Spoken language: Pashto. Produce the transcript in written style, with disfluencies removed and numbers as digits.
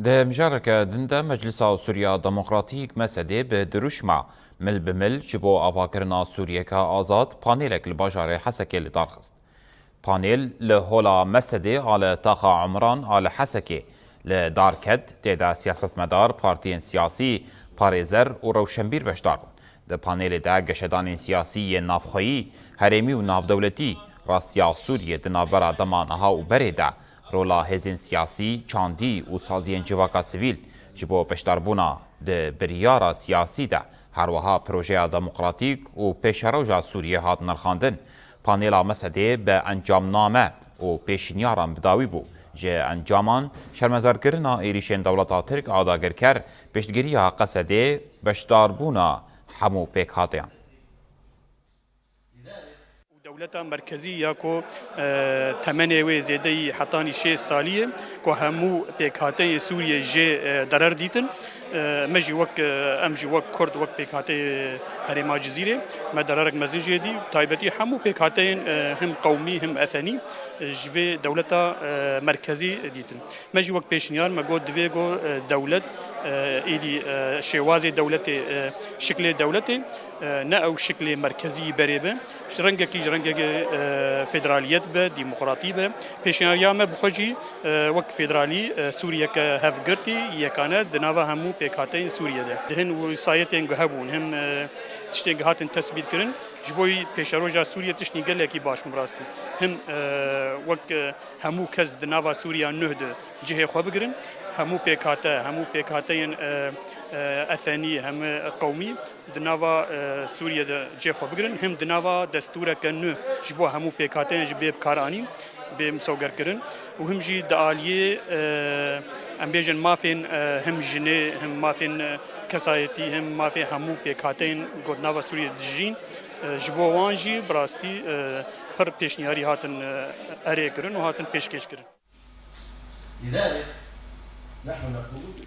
ده مشاركة دنده مجلس سوريا ديمقراطيك مسدي بدروشما مل بمل جبو آفاكرنا سوريا كآزاد بانيلك البجار حسكي لدارخست بانيل لهولا مسدي على طاقة عمران على حسكي لداركد تيدا سياسة مدار بارتين سياسي باريزر وروشنبير بشدار ده بانيل دا قشدان سياسي نافخوي هرمي وناف دولتي راستيا سوريا دنابرا دمانها وبريدا رولا هزین سیاسی چاندی و سازین جواکا سیویل جبو پشتاربونا ده بریارا سیاسی ده هروها پروژه دموکراتیک و پیشروجا سوریه هات نرخاندن پانیلا مسده به انجام نامه و پیشنیاران بداوی بو جه انجامان شرمزارکرنا ایریشن دولتا ترک آداگر کر پشتگیری ها قصده بشتاربونا همو پیک هاتیان دولتا مرکزی کو تمنه و زیدی حتانی 6 سالیه کو همو پیکاته سوریه جه درر دیتن مجی وک امجی وک کرد وک پیکاته هرما جزیره ما دررک مزن جدی تایبتی همو پیکاته هم قومی هم اثنی جوی دولتا مرکزی دیتن مجی وک پیشنیار ما گو دوی گو دولت ایدی شواز دولت شکل دولت نه او شکل مرکزی بریبه رنگی فدرالیت به دموکراتی به پیشنهاد ما بخوجی وقت فدرالی سوریه که هفگرتی یکانه دنوا همو پیکاتین سوریه ده دهن وسایتین گهبون هم تشتین گهاتن تثبیت کردن جبوی پیشروجا سوریه تشنی گله کی باش مراستی هم وقت همو کس دنوا سوریه نهد جه خواب گرن همو پیکاتین اثنی هم قومی دنوا سوریه ده جه خواب گرن هم دنوا دستور کنه جبو همو پیکاتین جبیب کارانی به مسوگر کردن و هم جی دعالیه ام بیجن مافین هم جنه هم مافین کسایتی هم مافین همو پیکاتین گودناوا سوریه دجین جبو وانجی براستی پر پیشنیاری هاتن اره کردن و هاتن پیشکش کردن. لذلك نحن نقول